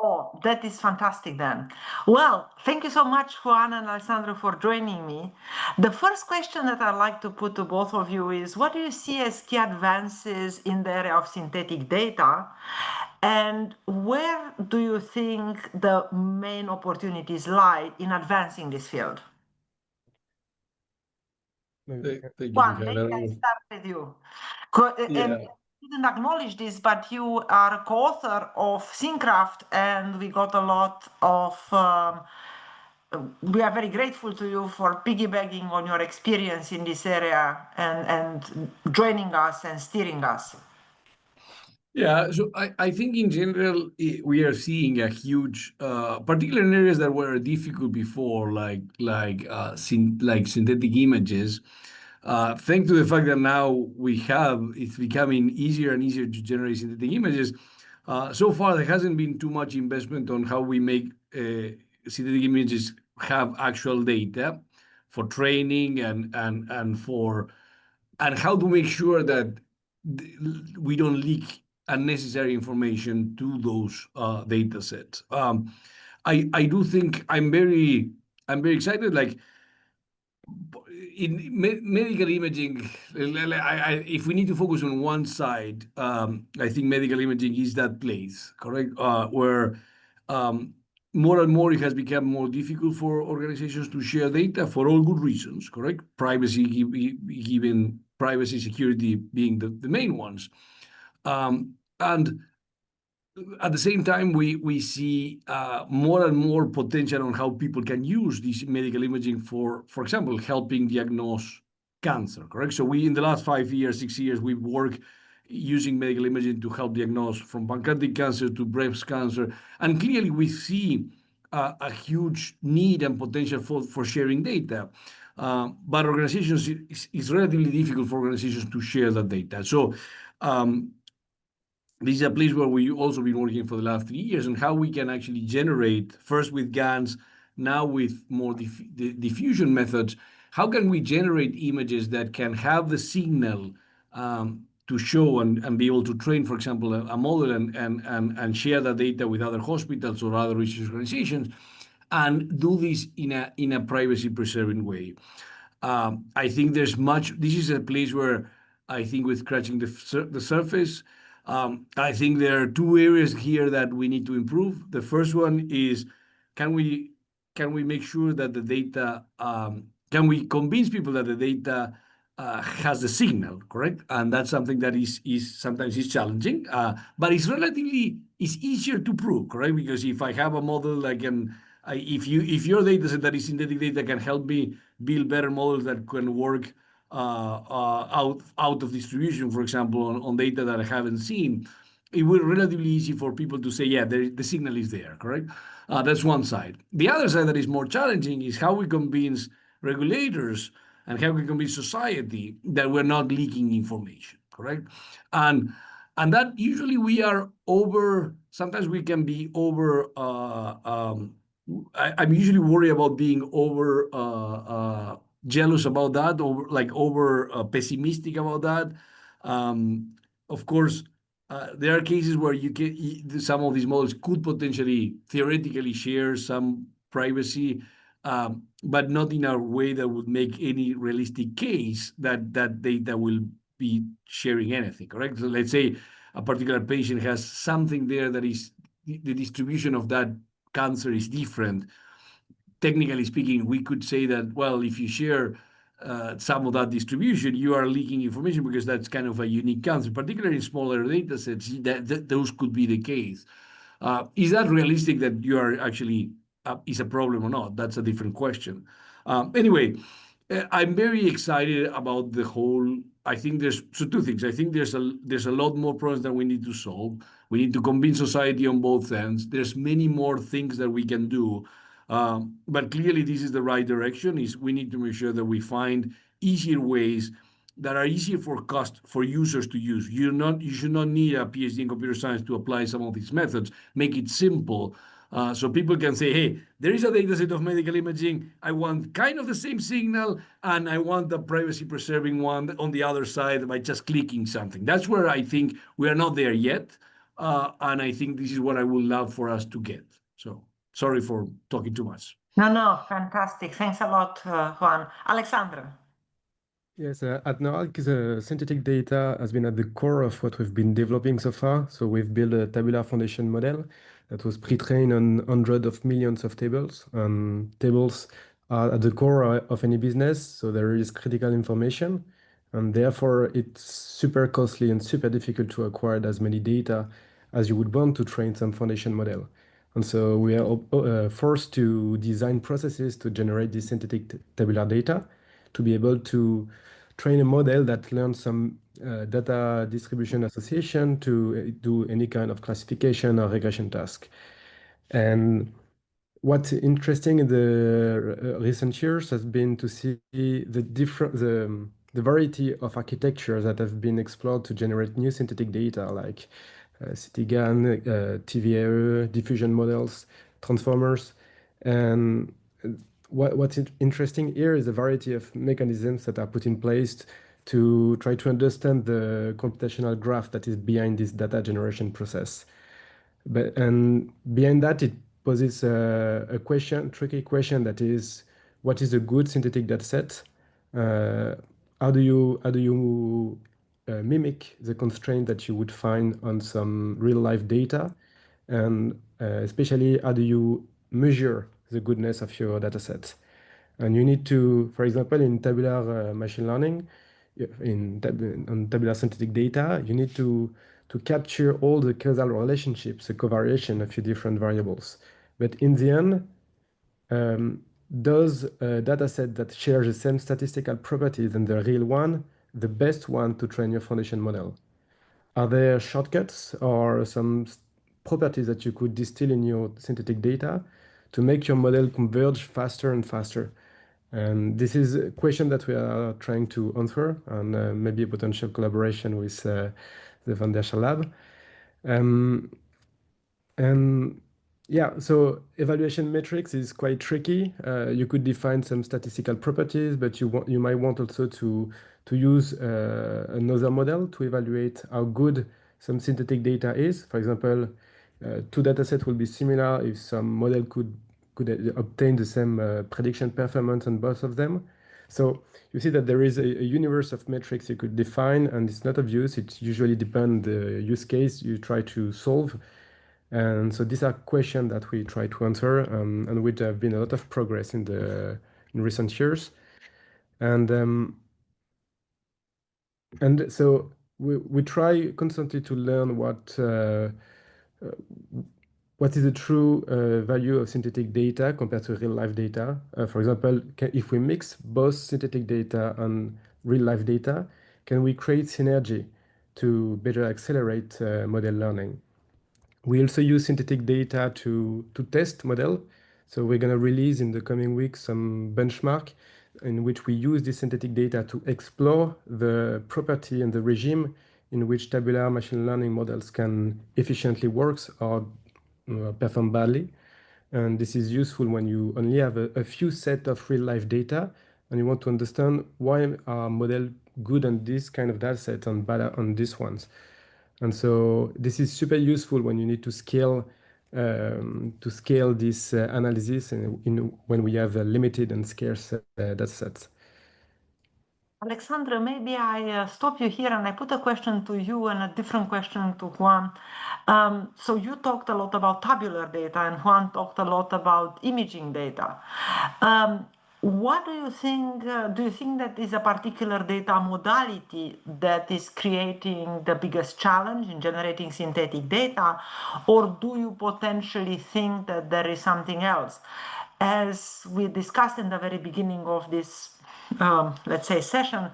Oh, that is fantastic then. Well, thank you so much, Juan and Alessandro, for joining me. The first question that I'd like to put to both of you is, what do you see as key advances in the area of synthetic data? And where do you think the main opportunities lie in advancing this field? Thank you, Juan, Mihaela. maybe I start with you. And Yeah. I didn't acknowledge this, but you are a co-author of Syncraft, and we got a lot of. We are very grateful to you for piggybacking on your experience in this area and joining us and steering us. Yeah, so I think in general, we are seeing a huge, particularly in areas that were difficult before, like synthetic images. Thanks to the fact that now it's becoming easier and easier to generate synthetic images. So far, there hasn't been too much investment on how we make synthetic images have actual data for training and how to make sure that we don't leak unnecessary information to those data sets. I do think I'm very excited. Like in medical imaging, if we need to focus on one side, I think medical imaging is that place, correct? Where more and more, it has become more difficult for organizations to share data for all good reasons, correct? Privacy, given privacy, security being the main ones. And at the same time, we see more and more potential on how people can use this medical imaging for example, helping diagnose cancer, correct? So in the last 5 years, 6 years, we've worked using medical imaging to help diagnose from pancreatic cancer to breast cancer. And clearly we see a huge need and potential for sharing data. But organizations, it's relatively difficult for organizations to share that data. So this is a place where we also been working for the last 3 years on how we can actually generate, first with GANs, now with more diffusion methods, how can we generate images that can have the signal to show and be able to train, for example, a model and share that data with other hospitals or other research organizations, and do this in a privacy preserving way. I think this is a place where I think we're scratching the surface. I think there are two areas here that we need to improve. The first one is, can we make sure that the data, can we convince people that the data has the signal, correct? And that's something that is sometimes is challenging, but it's easier to prove, correct? Because if I have a model, if your data set that is synthetic data can help me build better models that can work out of distribution, for example, on data that I haven't seen, it will be relatively easy for people to say, yeah, the signal is there, correct? That's one side. The other side that is more challenging is how we convince regulators and how we convince society that we're not leaking information, correct? And that usually sometimes we can be over, I'm usually worried about being over jealous about that, or over pessimistic about that. Of course, there are cases where some of these models could potentially theoretically share some privacy, but not in a way that would make any realistic case that data will be sharing anything, correct? So let's say a particular patient has something there that is the distribution of that cancer is different. Technically speaking, we could say that, well, if you share some of that distribution, you are leaking information because that's kind of a unique cancer, particularly in smaller data sets, those could be the case. Is that realistic that you are actually, is a problem or not? That's a different question. Anyway, I'm very excited about the whole. I think there's two things. I think there's a lot more problems that we need to solve. We need to convince society on both ends. There's many more things that we can do. But clearly, this is the right direction. We need to make sure that we find easier ways that are easier for users to use. You should not need a PhD in computer science to apply some of these methods. Make it simple. So people can say, hey, there is a data set of medical imaging. I want kind of the same signal, and I want the privacy preserving one on the other side by just clicking something. That's where I think we are not there yet. And I think this is what I would love for us to get. So sorry for talking too much. No, fantastic. Thanks a lot, Juan. Alexandra. Yes, at NOAC, the synthetic data has been at the core of what we've been developing so far. So we've built a tabular foundation model that was pre-trained on hundreds of millions of tables. Tables are at the core of any business, so there is critical information, and therefore it's super costly and super difficult to acquire as many data as you would want to train some foundation model. And so we are forced to design processes to generate this synthetic tabular data to be able to train a model that learns some data distribution association to do any kind of classification or regression task. And what's interesting in the recent years has been to see the variety of architectures that have been explored to generate new synthetic data, like CTGAN, TVAE, diffusion models, transformers. And what's interesting here is the variety of mechanisms that are put in place to try to understand the computational graph that is behind this data generation process. And behind that, it poses a tricky question that is, what is a good synthetic data set? How do you mimic the constraint that you would find on some real life data? And especially, how do you measure the goodness of your data set. And you need to, for example, in tabular machine learning, on tabular synthetic data, you need to capture all the causal relationships, the covariation of your different variables. But in the end, does a data set that shares the same statistical properties than the real one the best one to train your foundation model? Are there shortcuts or some properties that you could distill in your synthetic data to make your model converge faster and faster? And this is a question that we are trying to answer, and maybe a potential collaboration with the Schaar Lab. And yeah, so evaluation metrics is quite tricky. You could define some statistical properties, but you might want also to use another model to evaluate how good some synthetic data is. For example, two data sets will be similar if some model could obtain the same prediction performance on both of them. So you see that there is a universe of metrics you could define, and it's not obvious. It usually depends the use case you try to solve. And so these are questions that we try to answer, and which have been a lot of progress in recent years. And so we try constantly to learn what is the true value of synthetic data compared to real life data. For example, if we mix both synthetic data and real life data, can we create synergy to better accelerate model learning? We also use synthetic data to test model. So we're going to release in the coming weeks some benchmark in which we use this synthetic data to explore the property and the regime in which tabular machine learning models can efficiently work or perform badly. And this is useful when you only have a few set of real life data and you want to understand why are model good on this kind of data set and bad on these ones. And so this is super useful when you need to scale this analysis when we have limited and scarce data sets. Alexandra, maybe I stop you here and I put a question to you and a different question to Juan. So you talked a lot about tabular data and Juan talked a lot about imaging data. What do you think? Do you think that is a particular data modality that is creating the biggest challenge in generating synthetic data, or do you potentially think that there is something else? As we discussed in the very beginning of this let's say session,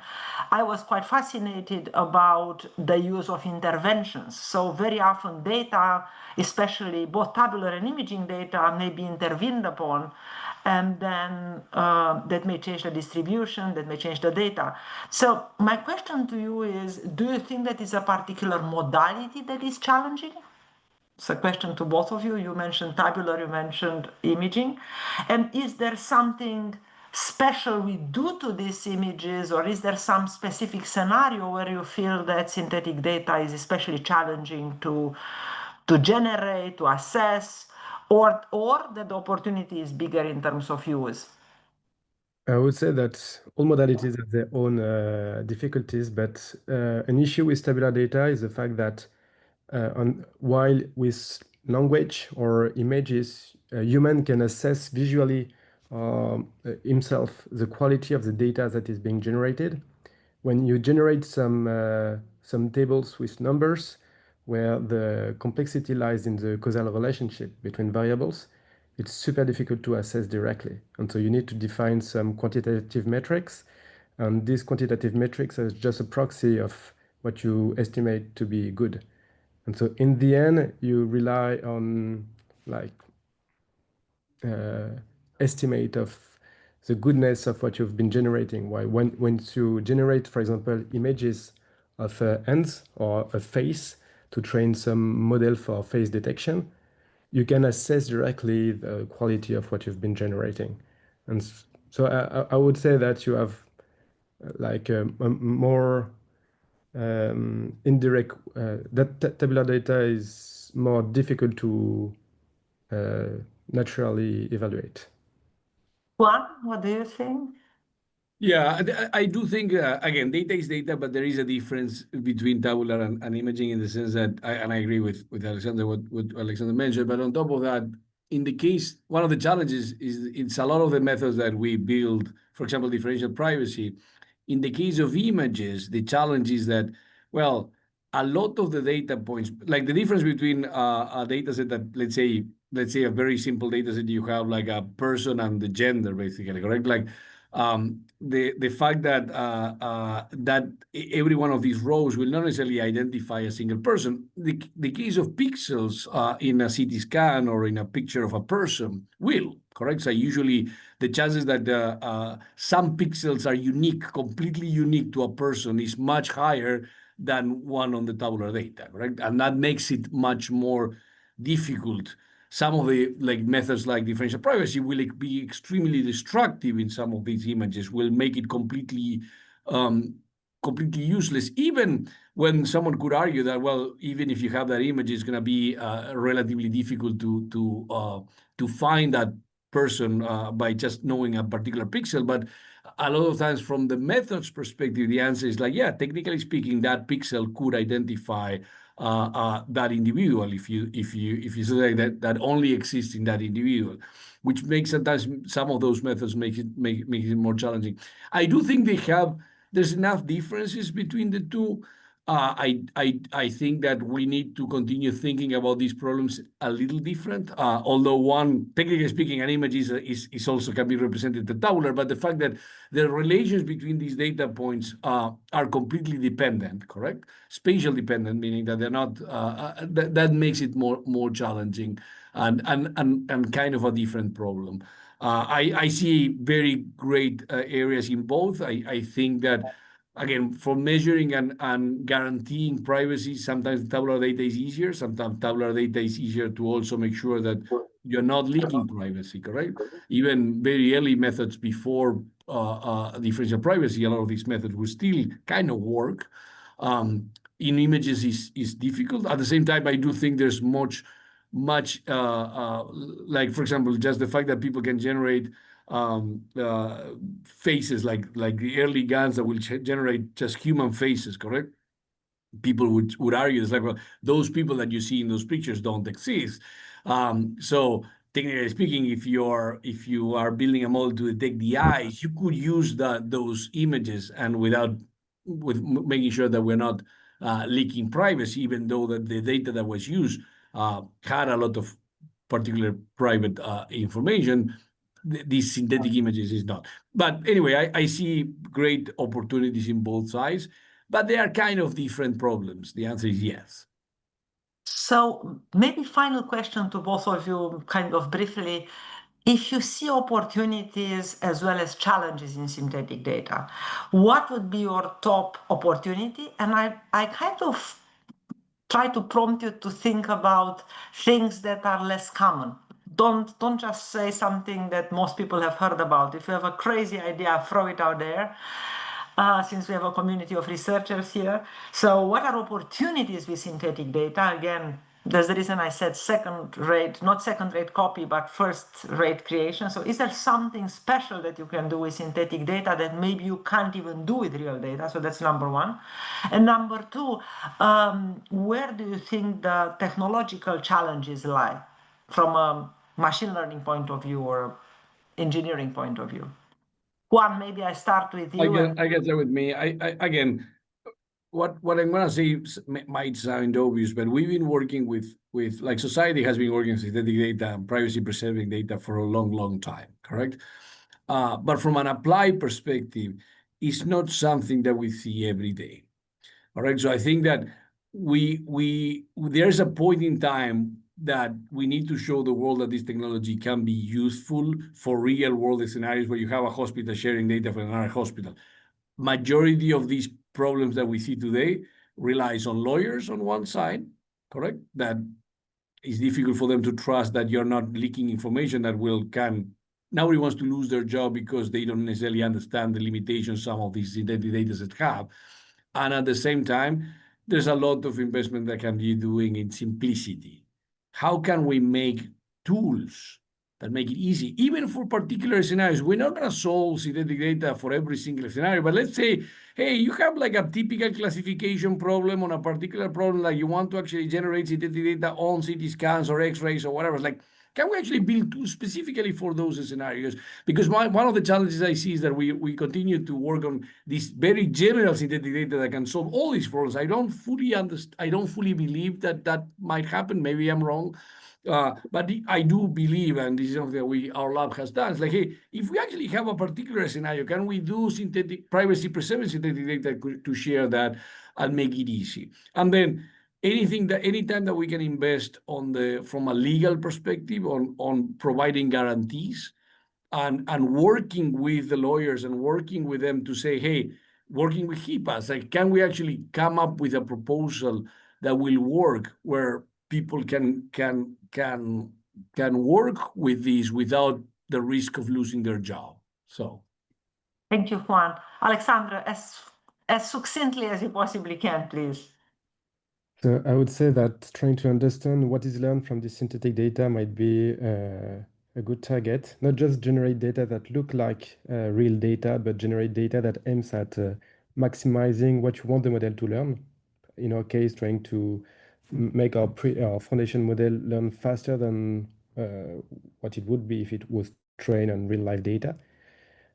I was quite fascinated about the use of interventions. So very often data, especially both tabular and imaging data, may be intervened upon, and then that may change the distribution, that may change the data. So my question to you is, do you think that is a particular modality that is challenging? It's a question to both of you. You mentioned tabular, you mentioned imaging. And is there something special we do to these images, or is there some specific scenario where you feel that synthetic data is especially challenging to generate, to assess, or that the opportunity is bigger in terms of use? I would say that all modalities have their own difficulties, but an issue with tabular data is the fact that while with language or images, a human can assess visually himself the quality of the data that is being generated. When you generate some tables with numbers where the complexity lies in the causal relationship between variables, it's super difficult to assess directly. And so you need to define some quantitative metrics. And these quantitative metrics are just a proxy of what you estimate to be good. And so in the end, you rely on like estimate of the goodness of what you've been generating. Why when you generate, for example, images of hands or a face to train some model for face detection, you can assess directly the quality of what you've been generating. And so I would say that you have like a more indirect, that tabular data is more difficult to naturally evaluate. Juan, what do you think? Yeah, I do think, again, data is data, but there is a difference between tabular and imaging in the sense that, and I agree with Alexander, what Alexander mentioned, but on top of that, in the case, one of the challenges is it's a lot of the methods that we build, for example, differential privacy. In the case of images, the challenge is that, well, a lot of the data points, like the difference between a data set that, let's say a very simple data set, you have like a person and the gender, basically, correct? Like the fact that that every one of these rows will not necessarily identify a single person. The case of pixels in a CT scan or in a picture of a person will, correct? So usually the chances that some pixels are unique, completely unique to a person is much higher than one on the tabular data, correct? And that makes it much more difficult. Some of the methods like differential privacy will be extremely destructive in some of these images, will make it completely useless, even when someone could argue that, well, even if you have that image, it's going to be relatively difficult to find that person by just knowing a particular pixel. But a lot of times from the methods perspective, the answer is like, yeah, technically speaking, that pixel could identify that individual if you say that only exists in that individual, which makes sometimes some of those methods make it more challenging. I do think there's enough differences between the two. I think that we need to continue thinking about these problems a little different. Although one, technically speaking, an image is also can be represented the tabular, but the fact that the relations between these data points are completely dependent, correct? Spatial dependent, meaning that they're not. That makes it more challenging and kind of a different problem. I see very great areas in both. I think that, again, for measuring and guaranteeing privacy, sometimes tabular data is easier. Sometimes tabular data is easier to also make sure that you're not leaking privacy, correct? Even very early methods before differential privacy, a lot of these methods will still kind of work. In images is difficult. At the same time, I do think there's much like, for example, just the fact that people can generate faces like the early guns that will generate just human faces, correct? People would argue it's like, well, those people that you see in those pictures don't exist. So technically speaking, if you are building a model to detect the eyes, you could use those images and with making sure that we're not leaking privacy, even though that the data that was used had a lot of particular private information. These synthetic images is not. But anyway, I see great opportunities in both sides, but they are kind of different problems. The answer is yes. So maybe final question to both of you, kind of briefly. If you see opportunities as well as challenges in synthetic data, what would be your top opportunity? And I kind of try to prompt you to think about things that are less common. Don't just say something that most people have heard about. If you have a crazy idea, throw it out there. Since we have a community of researchers here. So what are opportunities with synthetic data? Again, that's the reason I said not second-rate copy, but first-rate creation. So is there something special that you can do with synthetic data that maybe you can't even do with real data? So that's number one. And number two, where do you think the technological challenges lie from a machine learning point of view or engineering point of view? Juan, maybe I start with you. I guess that with me. Again, what I'm gonna say might sound obvious, but we've been working with like society has been working with synthetic data and privacy preserving data for a long time, correct? But from an applied perspective, it's not something that we see every day. All right. So I think that there's a point in time that we need to show the world that this technology can be useful for real world scenarios where you have a hospital sharing data from another hospital. Majority of these problems that we see today relies on lawyers on one side, correct? That it's difficult for them to trust that you're not leaking information that nobody wants to lose their job because they don't necessarily understand the limitations some of these synthetic data sets have. And at the same time, there's a lot of investment that can be doing in simplicity. How can we make tools that make it easy, even for particular scenarios? We're not going to solve synthetic data for every single scenario, but let's say, hey, you have like a typical classification problem on a particular problem, like you want to actually generate synthetic data on CT scans or X-rays or whatever. Like, can we actually build tools specifically for those scenarios? Because one of the challenges I see is that we continue to work on this very general synthetic data that can solve all these problems. I don't fully believe that might happen. Maybe I'm wrong. But I do believe, and this is something that our lab has done, it's like, hey, if we actually have a particular scenario, can we do privacy-preserving synthetic data to share that and make it easy? And then anytime that we can invest from a legal perspective on providing guarantees and working with the lawyers and working with them to say, hey, working with HIPAA, like, can we actually come up with a proposal that will work where people can work with these without the risk of losing their job? So thank you, Juan. Alexandra, as succinctly as you possibly can, please. So I would say that trying to understand what is learned from this synthetic data might be a good target. Not just generate data that look like real data, but generate data that aims at maximizing what you want the model to learn. In our case, trying to make our foundation model learn faster than what it would be if it was trained on real life data.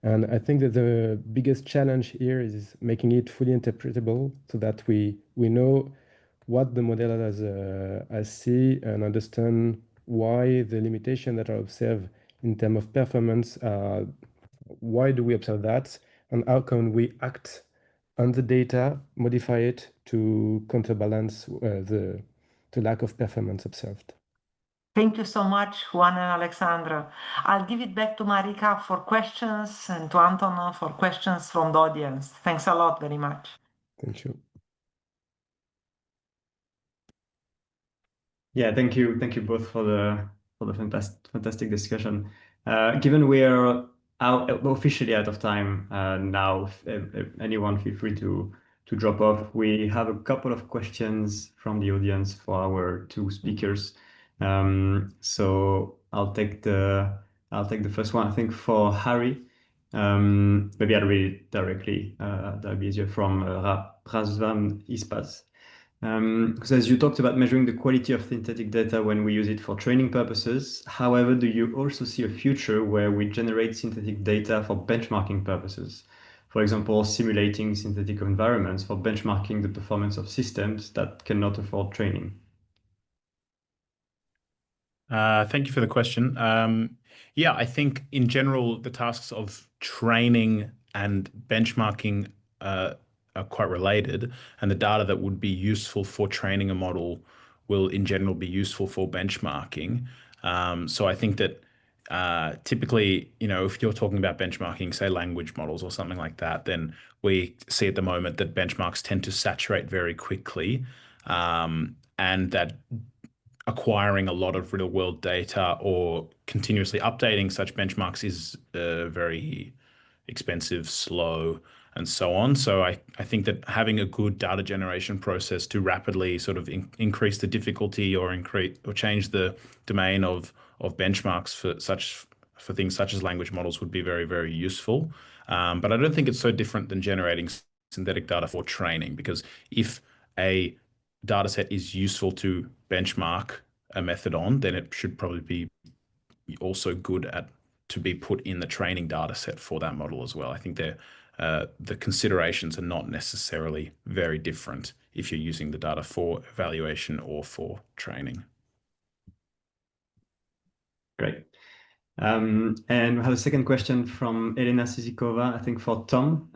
And I think that the biggest challenge here is making it fully interpretable so that we know what the model has see and understand why the limitation that are observed in terms of performance, why do we observe that, and how can we act on the data, modify it to counterbalance the lack of performance observed. Thank you so much, Juan and Alexandra. I'll give it back to Marika for questions and to Anton for questions from the audience. Thanks a lot very much. Thank you. Yeah, thank you both for the fantastic discussion. Given we are officially out of time now, anyone feel free to drop off. We have a couple of questions from the audience for our two speakers. So I'll take the first one. I think for Harry, maybe I'll read it directly. That'll be easier, from Razvan Ispas. Because you talked about measuring the quality of synthetic data when we use it for training purposes. However, do you also see a future where we generate synthetic data for benchmarking purposes? For example, simulating synthetic environments for benchmarking the performance of systems that cannot afford training. Thank you for the question. Yeah, I think in general, the tasks of training and benchmarking are quite related, and the data that would be useful for training a model will in general be useful for benchmarking. So I think that typically, if you're talking about benchmarking, say language models or something like that, then we see at the moment that benchmarks tend to saturate very quickly, and that acquiring a lot of real world data or continuously updating such benchmarks is very expensive, slow, and so on. So I think that having a good data generation process to rapidly sort of increase the difficulty or change the domain of benchmarks for things such as language models would be very, very useful. But I don't think it's so different than generating synthetic data for training, because if a data set is useful to benchmark a method on, then it should probably be also good to be put in the training data set for that model as well. I think the considerations are not necessarily very different if you're using the data for evaluation or for training. Great. And we have a second question from Elena Sizikova, I think for Tom.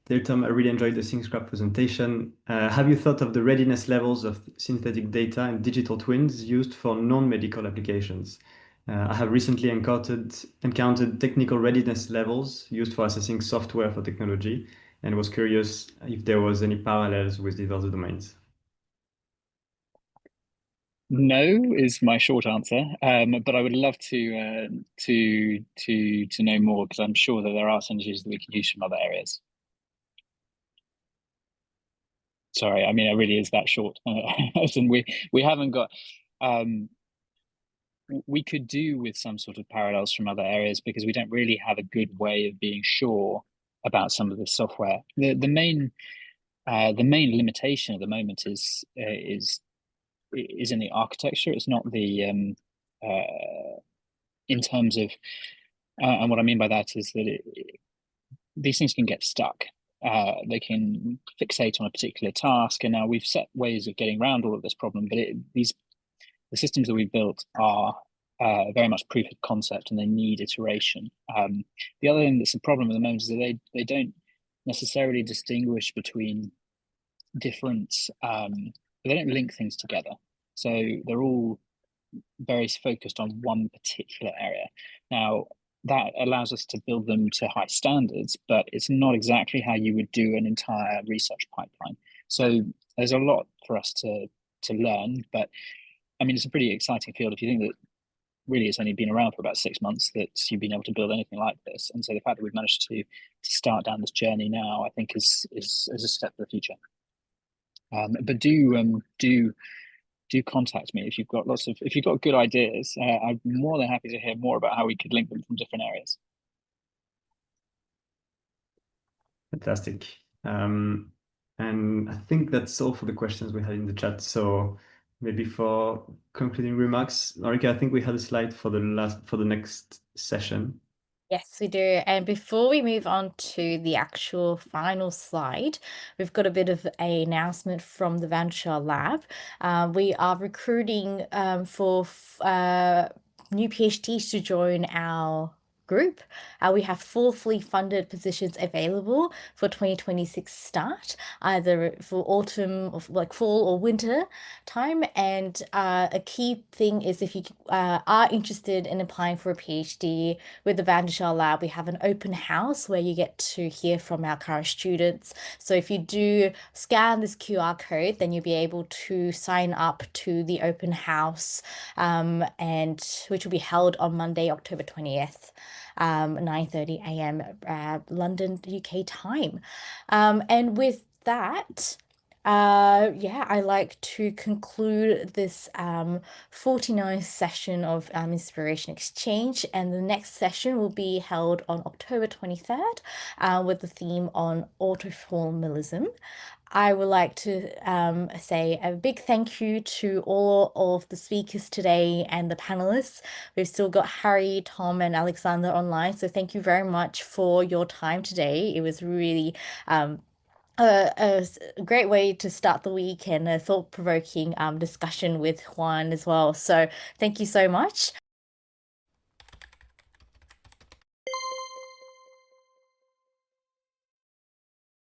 Dear Tom, I really enjoyed the Syncraft presentation. Have you thought of the readiness levels of synthetic data and digital twins used for non-medical applications? I have recently encountered technical readiness levels used for assessing software for technology, and was curious if there was any parallels with these other domains. No is my short answer, but I would love to know more, because I'm sure that there are synergies that we can use from other areas. Sorry, I mean, it really is that short. And we haven't got. We could do with some sort of parallels from other areas, because we don't really have a good way of being sure about some of the software. The main limitation at the moment is in the architecture. It's not the in terms of, and what I mean by that is that these things can get stuck. They can fixate on a particular task, and now we've set ways of getting around all of this problem. But the systems that we've built are very much proof of concept, and they need iteration. The other thing that's a problem at the moment is that they don't necessarily distinguish between different. They don't link things together, so they're all very focused on one particular area. Now, that allows us to build them to high standards, but it's not exactly how you would do an entire research pipeline. So there's a lot for us to learn, but I mean, it's a pretty exciting field. If you think that really it's only been around for about 6 months that you've been able to build anything like this, and so the fact that we've managed to start down this journey now, I think is a step for the future. But do contact me if you've got good ideas. I'm more than happy to hear more about how we could link them from different areas. Fantastic. And I think that's all for the questions we had in the chat. So maybe for concluding remarks, Marika, I think we had a slide for the next session. Yes, we do. And before we move on to the actual final slide, we've got a bit of an announcement from the Schaar Lab. We are recruiting for new PhDs to join our group. We have 4 fully funded positions available for 2026 start, either for autumn or like fall or winter time. And a key thing is if you are interested in applying for a PhD with the Schaar Lab, we have an open house where you get to hear from our current students. So if you do scan this QR code, then you'll be able to sign up to the open house, and which will be held on Monday, October 20th. 9:30 a.m. London, UK time. And with that, I like to conclude this 49th session of Inspiration Exchange, and the next session will be held on October 23rd with the theme on autoformalism. I would like to say a big thank you to all of the speakers today and the panelists. We've still got Harry, Tom, and Alexander online, so thank you very much for your time today. It was really a great way to start the week and a thought-provoking discussion with Juan as well. So thank you so much.